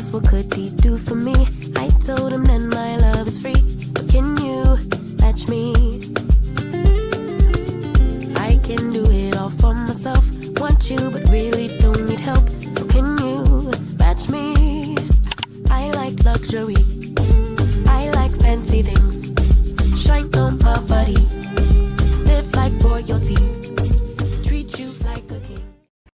asked what could he do for me, I told him that my love is free. But can you match me? I can do it all for myself. Want you but really don't need help. So can you match me? I like luxury, I like fancy things, shine on my body, live like royalty, treat you like a king.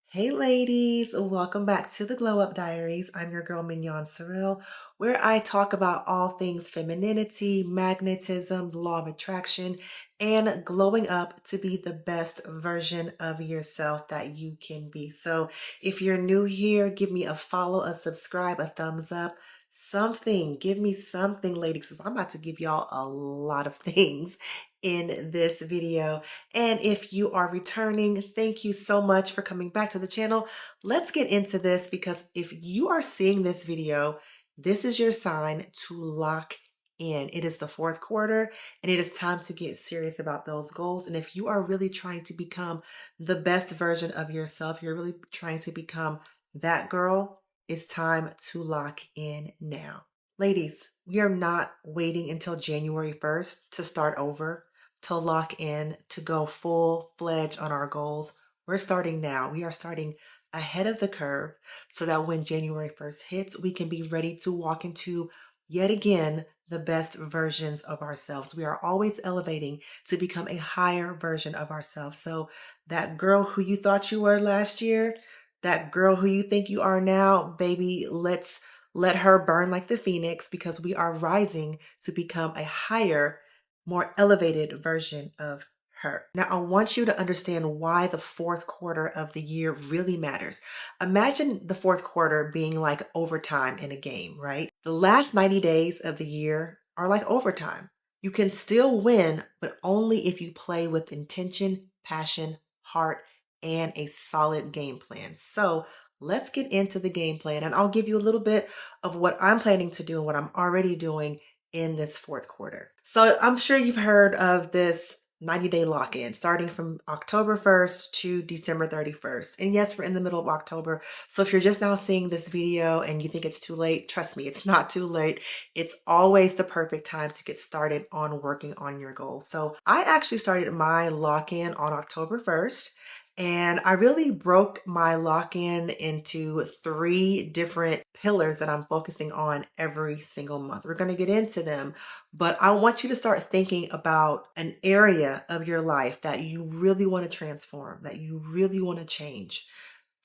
Hey ladies, welcome back to the Glow Up Diaries. I'm your girl Mignon Sorrell, where I talk about all things femininity, magnetism, the law of attraction, and glowing up to be the best version of yourself that you can be. So if you're new here, give me a follow, a subscribe, a thumbs up, something. Give me something, ladies, because I'm about to give y'all a lot of things in this video. And if you are returning, thank you so much for coming back to the channel. Let's get into this, because if you are seeing this video, this is your sign to lock in. It is the fourth quarter and it is time to get serious about those goals. And if you are really trying to become the best version of yourself, you're really trying to become that girl, it's time to lock in now. Ladies, we are not waiting until January 1st to start over, to lock in, to go full-fledged on our goals. We're starting now. We are starting ahead of the curve so that when January 1st hits, we can be ready to walk into, yet again, the best versions of ourselves. We are always elevating to become a higher version of ourselves. So that girl who you thought you were last year, that girl who you think you are now, baby, let's let her burn like the phoenix, because we are rising to become a higher, more elevated version of her. Now, I want you to understand why the fourth quarter of the year really matters. Imagine the fourth quarter being like overtime in a game, right? The last 90 days of the year are like overtime. You can still win, but only if you play with intention, passion, heart, and a solid game plan. So let's get into the game plan, and I'll give you a little bit of what I'm planning to do and what I'm already doing in this fourth quarter. So I'm sure you've heard of this 90-day lock-in starting from October 1st to December 31st. And yes, we're in the middle of October. So if you're just now seeing this video and you think it's too late, trust me, it's not too late. It's always the perfect time to get started on working on your goals. So I actually started my lock-in on October 1st. And I really broke my lock-in into 3 different pillars that I'm focusing on every single month. We're going to get into them, but I want you to start thinking about an area of your life that you really want to transform, that you really want to change.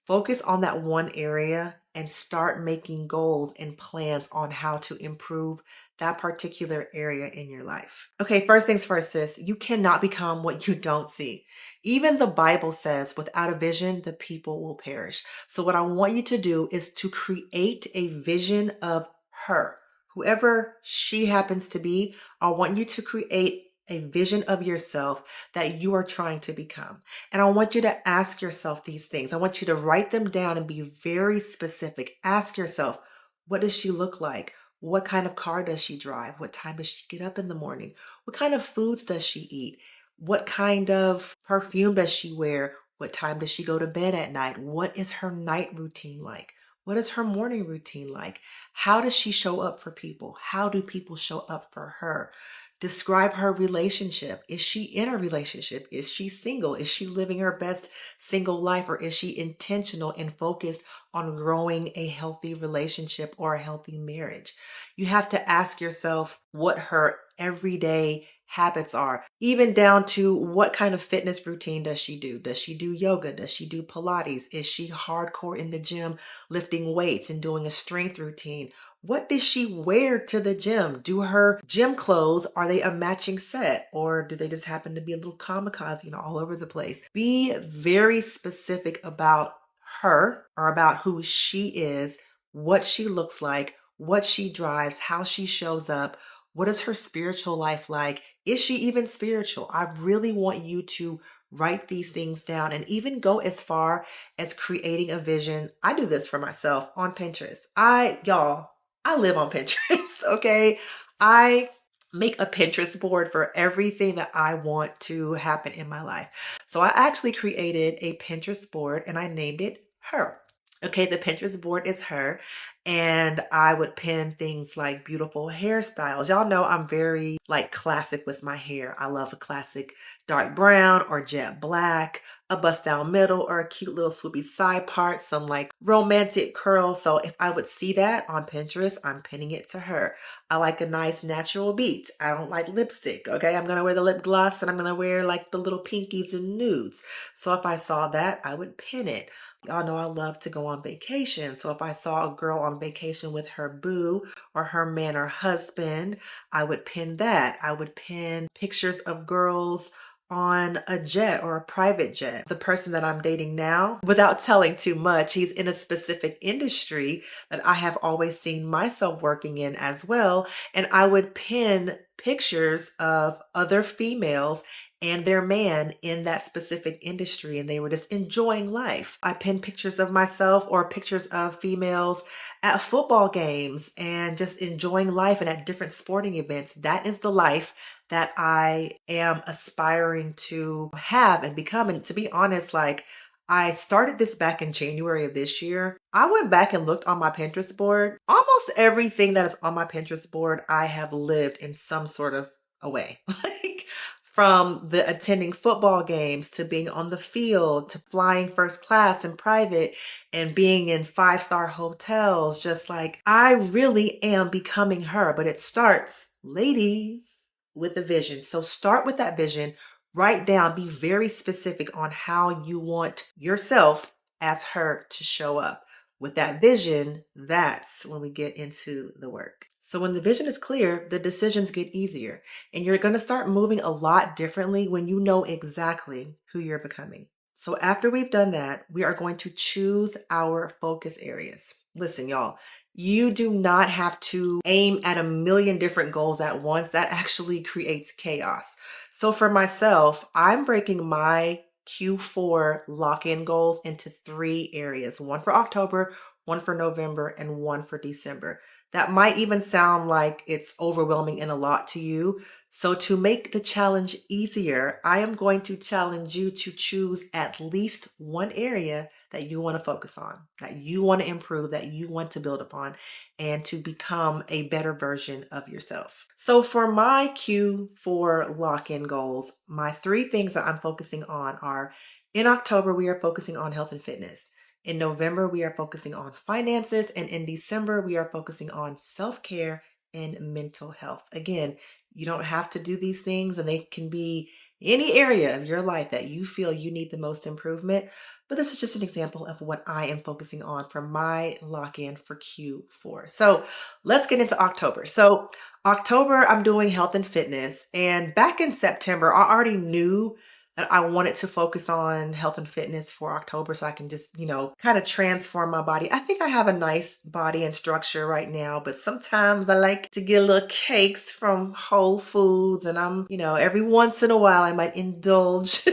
Focus on that one area and start making goals and plans on how to improve that particular area in your life. Okay, first things first, sis, you cannot become what you don't see. Even the Bible says, without a vision, the people will perish. So what I want you to do is to create a vision of her. Whoever she happens to be, I want you to create a vision of yourself that you are trying to become. And I want you to ask yourself these things. I want you to write them down and be very specific. Ask yourself, what does she look like? What kind of car does she drive? What time does she get up in the morning? What kind of foods does she eat? What kind of perfume does she wear? What time does she go to bed at night? What is her night routine like? What is her morning routine like? How does she show up for people? How do people show up for her? Describe her relationship. Is she in a relationship? Is she single? Is she living her best single life? Or is she intentional and focused on growing a healthy relationship or a healthy marriage? You have to ask yourself what her everyday habits are, even down to what kind of fitness routine does she do? Does she do yoga? Does she do Pilates? Is she hardcore in the gym lifting weights and doing a strength routine? What does she wear to the gym? Do her gym clothes, are they a matching set, or do they just happen to be a little kamikaze, all over the place? Be very specific about her, or about who she is, what she looks like, what she drives, how she shows up. What is her spiritual life like? Is she even spiritual? I really want you to write these things down and even go as far as creating a vision. I do this for myself on Pinterest. I live on Pinterest, okay? I make a Pinterest board for everything that I want to happen in my life. So I actually created a Pinterest board and I named it Her. Okay, the Pinterest board is her, and I would pin things like beautiful hairstyles. Y'all know I'm very like classic with my hair. I love a classic dark brown or jet black, a bust down middle or a cute little swoopy side part, some like romantic curls. So if I would see that on Pinterest, I'm pinning it to her. I like a nice natural beat. I don't like lipstick. Okay, I'm gonna wear the lip gloss and I'm gonna wear like the little pinkies and nudes. So if I saw that, I would pin it. Y'all know I love to go on vacation. So if I saw a girl on vacation with her boo or her man or husband, I would pin that. I would pin pictures of girls on a jet or a private jet. The person that I'm dating now, without telling too much, he's in a specific industry that I have always seen myself working in as well. And I would pin pictures of other females and their man in that specific industry, and they were just enjoying life. I pinned pictures of myself or pictures of females at football games and just enjoying life and at different sporting events. That is the life that I am aspiring to have and become. And to be honest, like, I started this back in January of this year. I went back and looked on my Pinterest board. Almost everything that is on my Pinterest board, I have lived in some sort of a way. Like, from the attending football games to being on the field to flying first class in private and being in five-star hotels, just like I really am becoming her. But it starts, ladies, with the vision. So start with that vision, write down, be very specific on how you want yourself as her to show up. With that vision, that's when we get into the work. So when the vision is clear, the decisions get easier. And you're going to start moving a lot differently when you know exactly who you're becoming. So after we've done that, we are going to choose our focus areas. Listen, y'all, you do not have to aim at a million different goals at once. That actually creates chaos. So for myself, I'm breaking my Q4 lock-in goals into 3 areas, one for October, one for November, and one for December. That might even sound like it's overwhelming and a lot to you. So, to make the challenge easier, I am going to challenge you to choose at least one area that you want to focus on, that you want to improve, that you want to build upon, and to become a better version of yourself. So, for my Q4 lock in goals, my 3 things that I'm focusing on are in October, we are focusing on health and fitness. In November, we are focusing on finances. And in December, we are focusing on self care and mental health. Again, you don't have to do these things, and they can be any area of your life that you feel you need the most improvement. But this is just an example of what I am focusing on for my lock in for Q4. So let's get into October. So, October, I'm doing health and fitness. And back in September, I already knew that I wanted to focus on health and fitness for October so I can just, kind of transform my body. I think I have a nice body and structure right now, but sometimes I like to get a little cakes from Whole Foods, and every once in a while I might indulge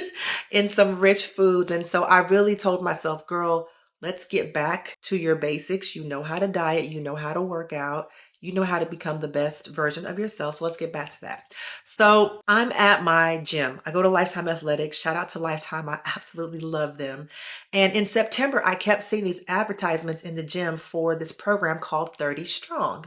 in some rich foods. And so I really told myself, girl, let's get back to your basics. You know how to diet, you know how to work out. You know how to become the best version of yourself. So let's get back to that. So I'm at my gym. I go to Lifetime Athletics. Shout out to Lifetime. I absolutely love them. And in September, I kept seeing these advertisements in the gym for this program called 30 Strong.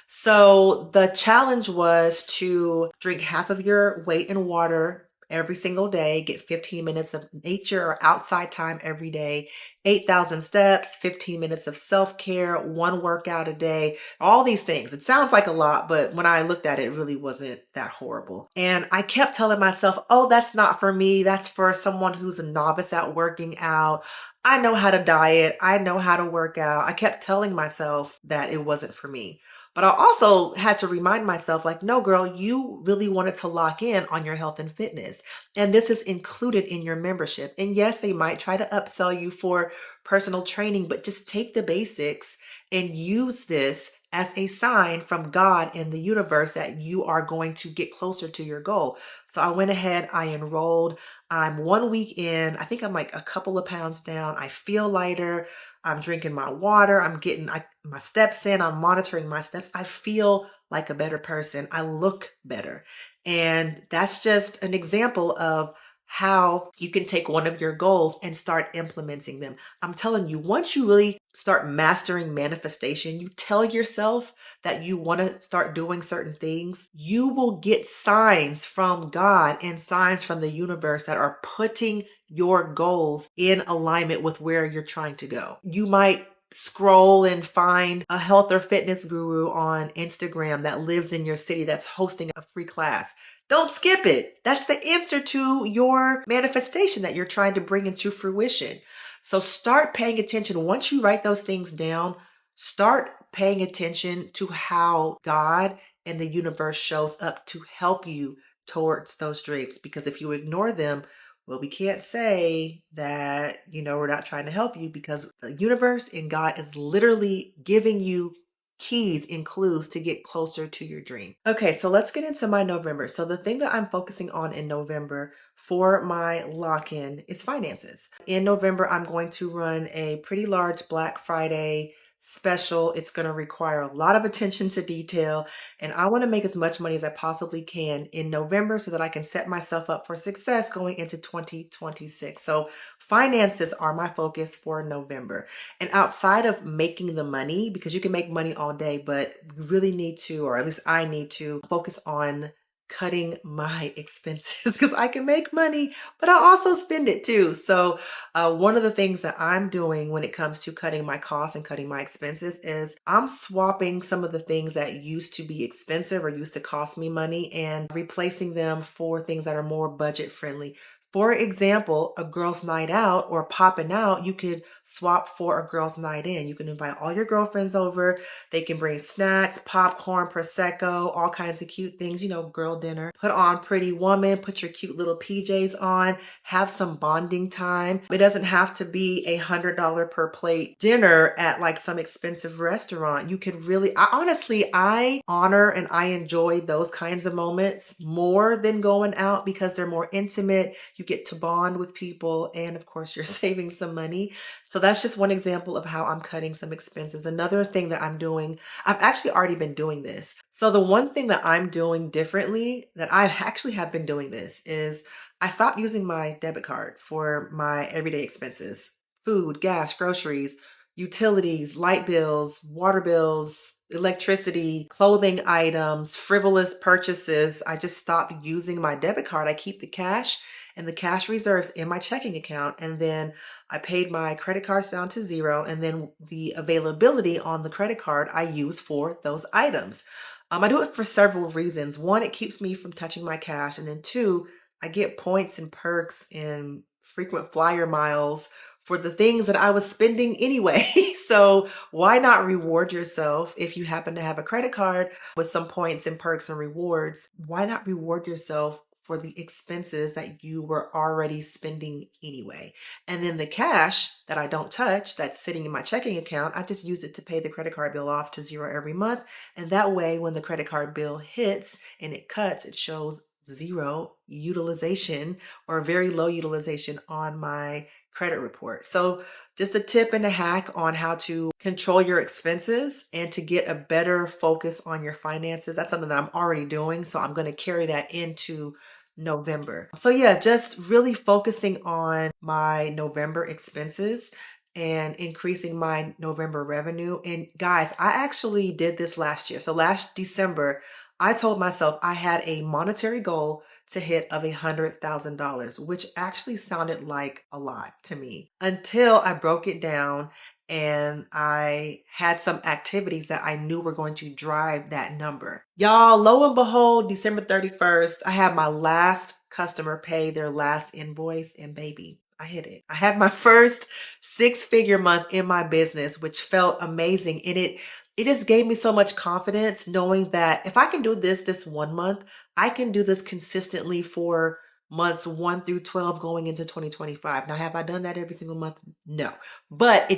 So the challenge was to drink half of your weight in water every single day, get 15 minutes of nature or outside time every day, 8,000 steps, 15 minutes of self-care, one workout a day, all these things. It sounds like a lot, but when I looked at it, it really wasn't that horrible. And I kept telling myself, oh, that's not for me. That's for someone who's a novice at working out. I know how to diet. I know how to work out. I kept telling myself that it wasn't for me. But I also had to remind myself, like, no, girl, you really wanted to lock in on your health and fitness. And this is included in your membership. And yes, they might try to upsell you for personal training, but just take the basics and use this as a sign from God and the universe that you are going to get closer to your goal. So I went ahead, I enrolled. I'm 1 week in. I think I'm like a couple of pounds down. I feel lighter. I'm drinking my water. I'm getting my steps in. I'm monitoring my steps. I feel like a better person. I look better. And that's just an example of how you can take one of your goals and start implementing them. I'm telling you, once you really start mastering manifestation, you tell yourself that you want to start doing certain things, you will get signs from God and signs from the universe that are putting your goals in alignment with where you're trying to go. You might scroll and find a health or fitness guru on Instagram that lives in your city that's hosting a free class. Don't skip it. That's the answer to your manifestation that you're trying to bring into fruition. So start paying attention. Once you write those things down, start paying attention to how God and the universe shows up to help you towards those dreams. Because if you ignore them, well, we can't say that, we're not trying to help you, because the universe and God is literally giving you keys and clues to get closer to your dream. Okay, so let's get into my November. So the thing that I'm focusing on in November for my lock-in is finances. In November, I'm going to run a pretty large Black Friday special. It's going to require a lot of attention to detail, and I want to make as much money as I possibly can in November so that I can set myself up for success going into 2026. So finances are my focus for November. And outside of making the money, because you can make money all day, but we really need to, or at least I need to, focus on cutting my expenses, because I can make money, but I also spend it too. So one of the things that I'm doing when it comes to cutting my costs and cutting my expenses is I'm swapping some of the things that used to be expensive or used to cost me money and replacing them for things that are more budget friendly. For example, a girls' night out or popping out, you could swap for a girls' night in. You can invite all your girlfriends over. They can bring snacks, popcorn, Prosecco, all kinds of cute things, girl dinner. Put on Pretty Woman, put your cute little PJs on, have some bonding time. It doesn't have to be $100 per plate dinner at like some expensive restaurant. You could really, I honor and I enjoy those kinds of moments more than going out because they're more intimate. You get to bond with people, and of course, you're saving some money. So that's just one example of how I'm cutting some expenses. Another thing that I'm doing, I've actually already been doing this. So the one thing that I'm doing differently, that I actually have been doing this, is I stopped using my debit card for my everyday expenses: food, gas, groceries, utilities, light bills, water bills, electricity, clothing items, frivolous purchases. I just stopped using my debit card. I keep the cash and the cash reserves in my checking account. And then I paid my credit cards down to zero. And then the availability on the credit card I use for those items. I do it for several reasons. One, it keeps me from touching my cash. And then two, I get points and perks and frequent flyer miles for the things that I was spending anyway. So why not reward yourself if you happen to have a credit card with some points and perks and rewards? Why not reward yourself for the expenses that you were already spending anyway? And then the cash that I don't touch, that's sitting in my checking account, I just use it to pay the credit card bill off to zero every month. And that way, when the credit card bill hits and it cuts, it shows zero utilization or very low utilization on my credit report. So just a tip and a hack on how to control your expenses and to get a better focus on your finances. That's something that I'm already doing. So I'm going to carry that into November. So yeah, just really focusing on my November expenses and increasing my November revenue. And guys, I actually did this last year. So last December, I told myself I had a monetary goal to hit of $100,000, which actually sounded like a lot to me until I broke it down and I had some activities that I knew were going to drive that number. Y'all, lo and behold, December 31st, I had my last customer pay their last invoice, and baby, I hit it. I had my first six-figure month in my business, which felt amazing. And it just gave me so much confidence knowing that if I can do this one month, I can do this consistently for months 1 through 12 going into 2025. Now, have I done that every single month? No. But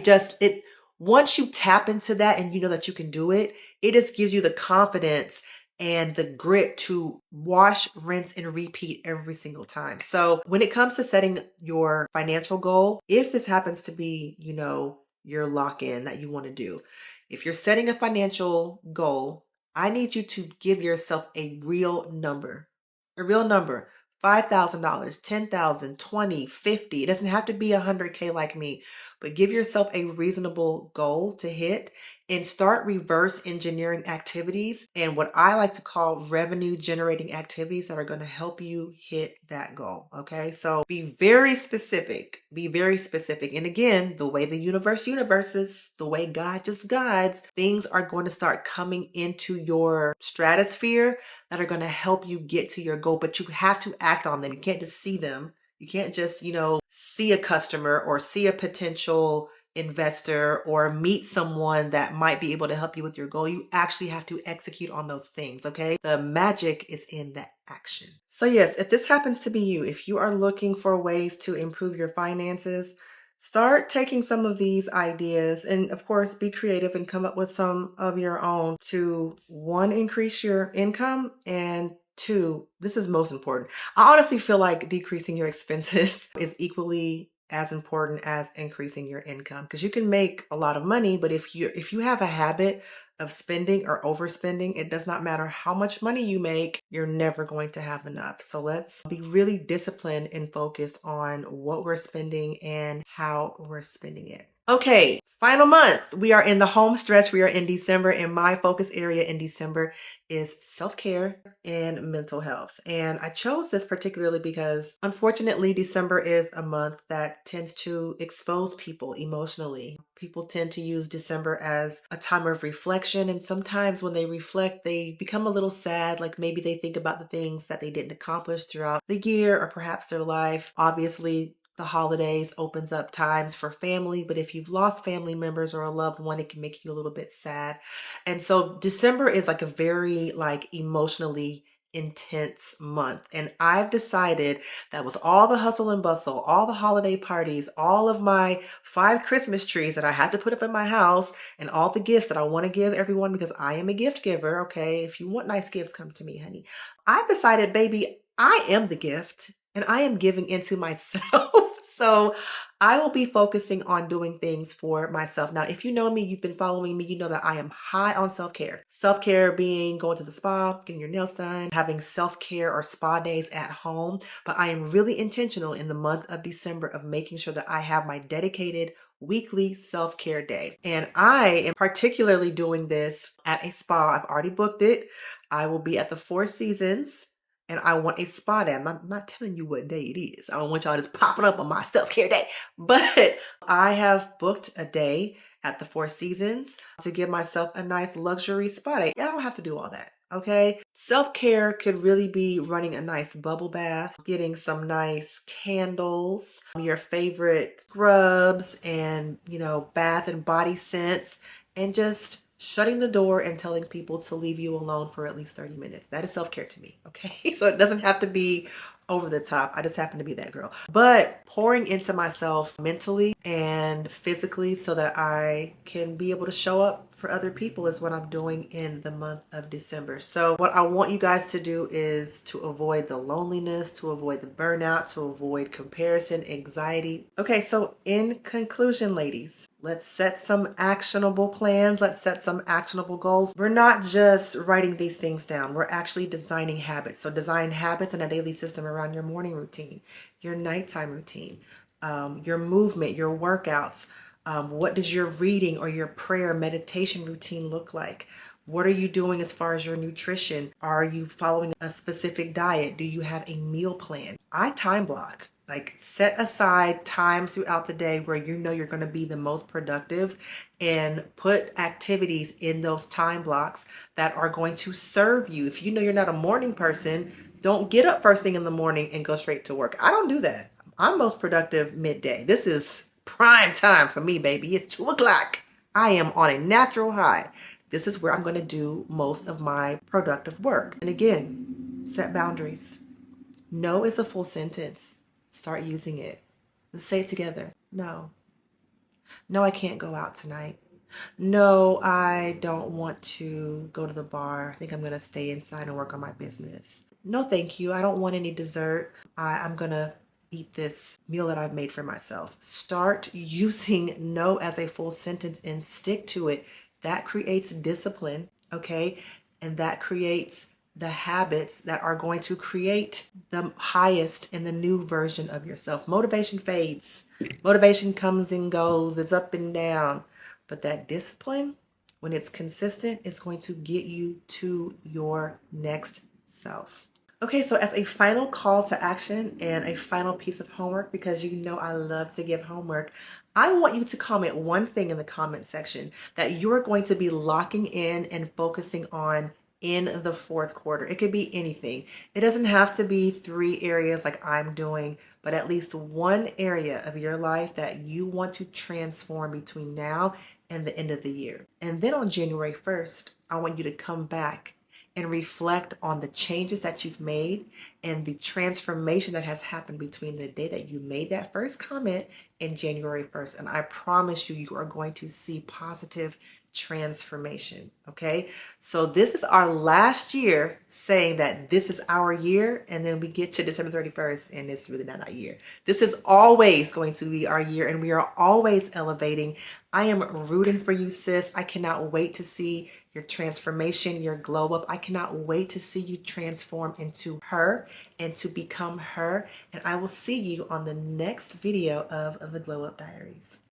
once you tap into that and you know that you can do it, it just gives you the confidence and the grit to wash, rinse, and repeat every single time. So when it comes to setting your financial goal, if this happens to be, your lock-in that you want to do, if you're setting a financial goal, I need you to give yourself a real number. A real number. $5,000, 10,000, 20, 50. It doesn't have to be 100K like me, but give yourself a reasonable goal to hit and start reverse engineering activities and what I like to call revenue generating activities that are going to help you hit that goal. Okay. So be very specific. Be very specific. And again, the way the universes, the way God just guides, things are going to start coming into your stratosphere that are going to help you get to your goal, but you have to act on them. You can't just see them. You can't just, see a customer or see a potential investor or meet someone that might be able to help you with your goal. You actually have to execute on those things, okay? The magic is in the action. So yes, if this happens to be you, if you are looking for ways to improve your finances, start taking some of these ideas and of course be creative and come up with some of your own to one, increase your income, and two, this is most important. I honestly feel like decreasing your expenses is equally as important as increasing your income because you can make a lot of money, but if you have a habit of spending or overspending, it does not matter how much money you make, you're never going to have enough. So let's be really disciplined and focused on what we're spending and how we're spending it. Okay, final month. We are in the home stretch. We are in December, and my focus area in December is self-care and mental health. And I chose this particularly because unfortunately, December is a month that tends to expose people emotionally. People tend to use December as a time of reflection. And sometimes when they reflect, they become a little sad. Like maybe they think about the things that they didn't accomplish throughout the year or perhaps their life. Obviously, the holidays opens up times for family, but if you've lost family members or a loved one, it can make you a little bit sad. And so December is like a very emotionally intense month. And I've decided that with all the hustle and bustle, all the holiday parties, all of my 5 Christmas trees that I have to put up in my house, and all the gifts that I want to give everyone because I am a gift giver. Okay. If you want nice gifts, come to me, honey. I've decided, baby, I am the gift and I am giving into myself. So I will be focusing on doing things for myself. Now, if you know me, you've been following me, you know that I am high on self-care. Self-care being going to the spa, getting your nails done, having self-care or spa days at home. But I am really intentional in the month of December of making sure that I have my dedicated weekly self-care day. And I am particularly doing this at a spa. I've already booked it. I will be at the Four Seasons. And I want a spa day. I'm not telling you what day it is. I don't want y'all just popping up on my self-care day. But I have booked a day at the Four Seasons to give myself a nice luxury spa day. I don't have to do all that. Okay. Self-care could really be running a nice bubble bath, getting some nice candles, your favorite scrubs and, bath and body scents, and just shutting the door and telling people to leave you alone for at least 30 minutes. That is self-care to me. Okay. So it doesn't have to be over the top. I just happen to be that girl. But pouring into myself mentally and physically so that I can be able to show up for other people is what I'm doing in the month of December. So what I want you guys to do is to avoid the loneliness, to avoid the burnout, to avoid comparison, anxiety. Okay, so in conclusion, ladies, let's set some actionable plans. Let's set some actionable goals. We're not just writing these things down. We're actually designing habits. So design habits and a daily system around your morning routine, your nighttime routine, your movement, your workouts. What does your reading or your prayer meditation routine look like? What are you doing as far as your nutrition? Are you following a specific diet? Do you have a meal plan? I time block. Like set aside times throughout the day where you know you're going to be the most productive and put activities in those time blocks that are going to serve you. If you know you're not a morning person, don't get up first thing in the morning and go straight to work. I don't do that. I'm most productive midday. This is prime time for me, baby. It's 2:00. I am on a natural high. This is where I'm going to do most of my productive work. And again, set boundaries. No is a full sentence. Start using it. Let's say it together. No. No, I can't go out tonight. No, I don't want to go to the bar. I think I'm going to stay inside and work on my business. No, thank you. I don't want any dessert. I'm going to eat this meal that I've made for myself. Start using no as a full sentence and stick to it. That creates discipline, okay? And that creates the habits that are going to create the highest in the new version of yourself. Motivation fades. Motivation comes and goes. It's up and down. But that discipline, when it's consistent, is going to get you to your next self. Okay, so as a final call to action and a final piece of homework, because you know I love to give homework, I want you to comment one thing in the comment section that you're going to be locking in and focusing on in the fourth quarter. It could be anything. It doesn't have to be 3 areas like I'm doing, but at least one area of your life that you want to transform between now and the end of the year. And then on January 1st, I want you to come back and reflect on the changes that you've made and the transformation that has happened between the day that you made that first comment and January 1st. And I promise you, you are going to see positive transformation. Okay. So this is our last year saying that this is our year. And then we get to December 31st and it's really not our year. This is always going to be our year and we are always elevating. I am rooting for you, sis. I cannot wait to see your transformation, your glow up. I cannot wait to see you transform into her and to become her. And I will see you on the next video of the Glow Up Diaries.